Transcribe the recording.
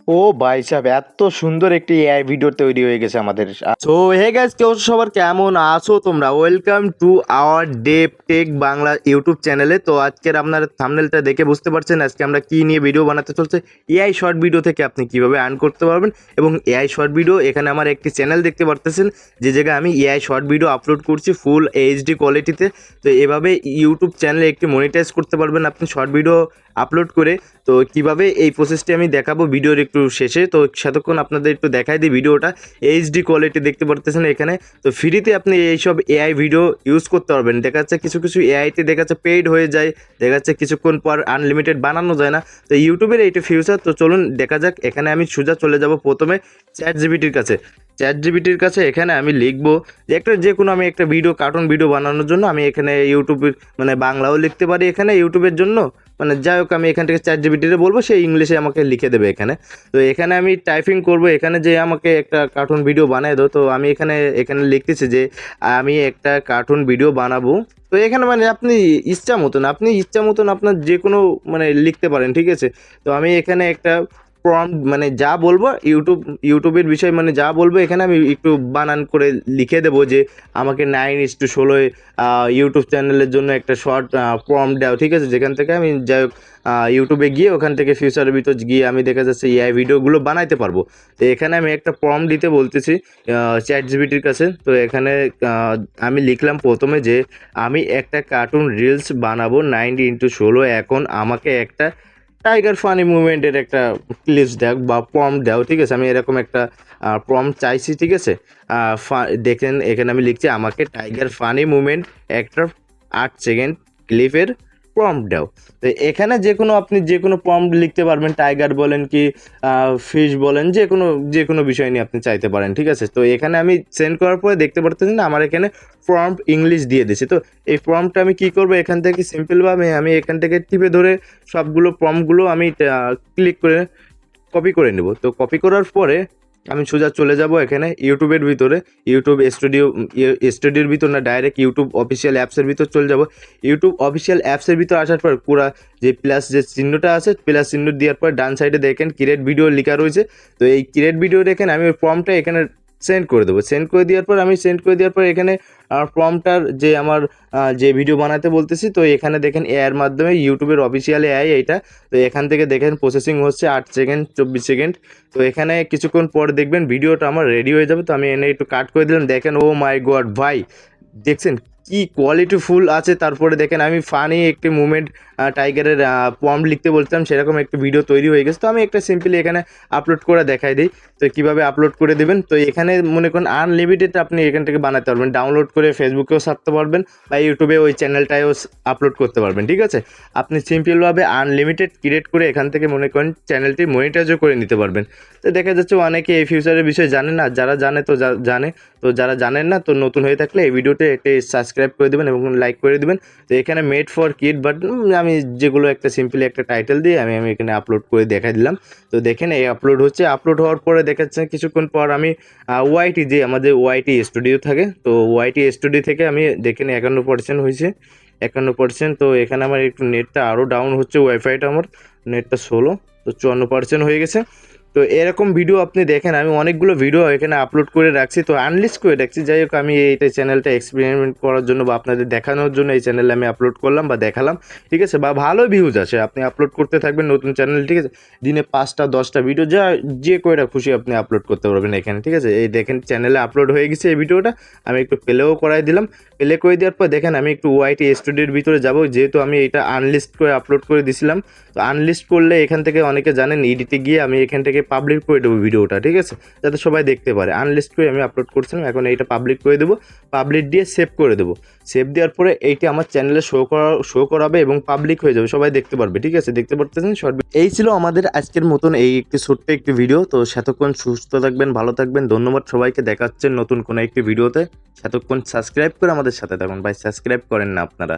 ও ভাই সাহেব, এত সুন্দর একটি এআই ভিডিও তৈরি হয়ে গেছে আমাদের। সো হে গাইস, কেউ সবার কেমন আছো তোমরা? Welcome to our Deep Tech Bangla YouTube চ্যানেলে। তো আজকের আপনার থাম্বনেলটা দেখে বুঝতে পারছেন আজকে আমরা কি নিয়ে ভিডিও বানাতে চলছে। এআই শর্ট ভিডিও থেকে আপনি কিভাবে আর্ন করতে পারবেন, এবং এআই শর্ট ভিডিও, এখানে আমার একটি চ্যানেল দেখতে পারতেছেন যে জায়গায় আমি এআই শর্ট ভিডিও আপলোড করছি ফুল এইচডি কোয়ালিটিতে। তো এভাবে ইউটিউব চ্যানেলে একটি মনিটাইজ করতে পারবেন আপনি শর্ট ভিডিও আপলোড করে। তো কিভাবে এই প্রসেসটি আমি দেখাবো ভিডিওর একটু শেষে। তো সেতক্ষণ আপনাদের একটু দেখাই দিই ভিডিওটা। এইচডি কোয়ালিটি দেখতে পারতেছেন এখানে। তো ফ্রিতে আপনি এইসব এআই ভিডিও ইউজ করতে পারবেন। দেখা যাচ্ছে কিছু কিছু এআইতে দেখা যাচ্ছে পেইড হয়ে যায়, দেখা যাচ্ছে কিছুক্ষণ পর আনলিমিটেড বানানো যায় না। তো ইউটিউবের এইটা ফিউচার। তো চলুন দেখা যাক। এখানে আমি সোজা চলে যাব প্রথমে চ্যাটজিপিটির কাছে। চ্যাটজিপিটির কাছে এখানে আমি লিখবো যে যে কোনো আমি একটা ভিডিও, কার্টুন ভিডিও বানানোর জন্য আমি এখানে ইউটিউবের মানে বাংলাও লিখতে পারি এখানে ইউটিউবের জন্য। মানে যাই হোক, আমি এখান থেকে চ্যাটজিপিটিতে বলবো, সে ইংলিশে আমাকে লিখে দেবে এখানে। তো এখানে আমি টাইপিং করব, এখানে যে আমাকে একটা কার্টুন ভিডিও বানিয়ে দাও। তো আমি এখানে লিখতেছি যে আমি একটা কার্টুন ভিডিও বানাবো। তো এখানে মানে আপনি ইচ্ছা মতন আপনার যে কোনো মানে লিখতে পারেন, ঠিক আছে। তো আমি এখানে একটা প্রম্পট মানে যা বলবো ইউটিউবের বিষয় মানে যা বলবো এখানে আমি একটু বানান করে লিখে দেবো যে আমাকে 9:16 ইউটিউব চ্যানেলের জন্য একটা শর্ট প্রম্পট দাও, ঠিক আছে। যেখান থেকে আমি যাই হোক ইউটিউবে গিয়ে ওখান থেকে ফিউচারের ভিতর গিয়ে আমি দেখা যাচ্ছে এআই ভিডিওগুলো বানাইতে পারবো। তো এখানে আমি একটা প্রম্পট দিতে বলতেছি চ্যাটজিপিটির কাছে। তো এখানে আমি লিখলাম প্রথমে যে আমি একটা কার্টুন রিলস বানাবো 9:16, এখন আমাকে একটা টাইগার ফানি মুভমেন্টের একটা ক্লিপস দাও বা প্রম্পট দাও, ঠিক আছে। আমি এরকম একটা প্রম্পট চাইছি, ঠিক আছে। দেখেন এখানে আমি লিখছি আমাকে টাইগার ফানি মুভমেন্ট একটা 8 সেকেন্ড ক্লিপের প্রম্পট দাও। তো এখানে আপনি যে কোনো প্রম্পট লিখতে পারবেন, টাইগার বলেন কি ফিশ বলেন, যে কোনো বিষয় নিয়ে আপনি চাইতে পারেন, ঠিক আছে। তো এখানে আমি সেন্ড করার পরে দেখতে পারতেছেন না আমার এখানে প্রম্পট ইংলিশ দিয়ে দিয়েছি। তো এই প্রম্পটটা আমি কী করবো, এখান থেকে সিম্পলভাবে আমি এখান থেকে টিপে ধরে সবগুলো প্রম্পটগুলো আমি ক্লিক করে কপি করে নেব। তো কপি করার পরে আমি সোজা চলে যাব এখানে ইউটিউবের ভিতরে, ইউটিউব স্টুডিওর ভিতর না, ডাইরেক্ট ইউটিউব অফিসিয়াল অ্যাপসের ভিতর চলে যাব। ইউটিউব অফিসিয়াল অ্যাপসের ভিতর আসার পর পুরা যে প্লাস যে চিহ্নটা আছে, প্লাস চিহ্ন দেওয়ার পর ডান সাইডে দেখেন ক্রিয়েট ভিডিও লেখা রয়েছে। তো এই ক্রিয়েট ভিডিও দেখেন আমি ওই ফর্মটা এখানে সেন্ড করে দেবো। সেন্ড করে দেওয়ার পর এখানে প্রম্পটার যে আমার যে ভিডিও বানাতে বলতেছি, তো এখানে দেখেন এআইয়ের মাধ্যমে ইউটিউবের অফিসিয়াল এআই এইটা। তো এখান থেকে দেখেন প্রসেসিং হচ্ছে 8 সেকেন্ড 24 সেকেন্ড। তো এখানে কিছুক্ষণ পর দেখবেন ভিডিওটা আমার রেডি হয়ে যাবে। তো আমি এনে একটু কাট করে দিলাম। দেখেন ও মাই গড ভাই, দেখছেন কি কোয়ালিটিফুল আছে। তারপরে দেখেন আমি ফানি একটি মুভমেন্ট টাইগারের প্রম্পট লিখতে বলতাম, সেরকম একটা ভিডিও তৈরি হয়ে গেছে। তো আমি একটা সিম্পলি এখানে আপলোড করে দেখাই দিই। তো কীভাবে আপলোড করে দেবেন, তো এখানে মনে করেন আনলিমিটেড আপনি এখান থেকে বানাতে পারবেন, ডাউনলোড করে ফেসবুকেও ছাড়তে পারবেন বা ইউটিউবে ওই চ্যানেলটায়ও আপলোড করতে পারবেন, ঠিক আছে। আপনি সিম্পলভাবে আনলিমিটেড ক্রিয়েট করে এখান থেকে মনে করেন চ্যানেলটি মনিটাইজও করে নিতে পারবেন। তো দেখা যাচ্ছে অনেকে এই ফিউচারের বিষয়ে জানে না, যারা জানে তো জানে, তো যারা জানেন না তো নতুন হয়ে থাকলে এই ভিডিওতে একটি সাবস্ক্রাইব করে দেবেন এবং লাইক করে দেবেন। তো এখানে মেড ফর কিড বাট আমি যেগুলো একটা সিম্পলি একটা টাইটেল দিয়ে আমি এখানে আপলোড করে দেখা দিলাম। তো দেখেন এই আপলোড হচ্ছে। আপলোড হওয়ার পরে দেখাচ্ছে কিছুক্ষণ পর আমি ওয়াইটি যে আমাদের ওয়াইটি স্টুডিও থাকে, তো ওয়াইটি স্টুডিও থেকে আমি দেখেন 51% হয়েছে, 51%। তো এখানে আমার একটু নেটটা আরও ডাউন হচ্ছে, ওয়াইফাইটা আমার নেটটা 16, তো 54% হয়ে গেছে। তো এরকম ভিডিও আপনি দেখেন, আমি অনেকগুলো ভিডিও এখানে আপলোড করে রাখছি, তো আনলিস্ট করে রাখছি। যাই হোক, আমি এইটা চ্যানেলটা এক্সপেরিমেন্ট করার জন্য বা আপনাদের দেখানোর জন্য এই চ্যানেলে আমি আপলোড করলাম বা দেখালাম, ঠিক আছে। বা ভালো ভিউজ আসে, আপনি আপলোড করতে থাকবেন নতুন চ্যানেল, ঠিক আছে। দিনে 5টা 10টা ভিডিও যে কয়টা খুশি আপনি আপলোড করতে পারবেন এখানে, ঠিক আছে। এই দেখেন চ্যানেলে আপলোড হয়ে গেছে এই ভিডিওটা। আমি একটু প্লেও করাই দিলাম। প্লে করে দেওয়ার পর দেখেন আমি একটু ওয়াইটি স্টুডিওর ভিতরে যাব, যেহেতু আমি এটা আনলিস্ট করে আপলোড করে দিছিলাম। তো আনলিস্ট করলে এখান থেকে অনেকে জানেন এডিটে গিয়ে আমি এখান থেকে পাবলিক করে দেবো ভিডিওটা, ঠিক আছে, যাতে সবাই দেখতে পারে। আনলিস্ট করে আমি আপলোড করছিলাম, এখন এইটা পাবলিক করে দেবো। পাবলিক দিয়ে সেভ করে দেবো। সেভ দেওয়ার পরে এইটা আমার চ্যানেলে শো করাবে এবং পাবলিক হয়ে যাবে, সবাই দেখতে পারবে, ঠিক আছে। দেখতে পারতেছেন শর্ট। এই ছিল আমাদের আজকের মতন এই একটি ছোট্ট একটি ভিডিও। তো সেতক্ষণ সুস্থ থাকবেন, ভালো থাকবেন, ধন্যবাদ সবাইকে। দেখাচ্ছেন নতুন কোনো একটি ভিডিওতে। সেতক্ষণ সাবস্ক্রাইব করে আমাদের সাথে থাকুন ভাই, সাবস্ক্রাইব করেন না আপনারা।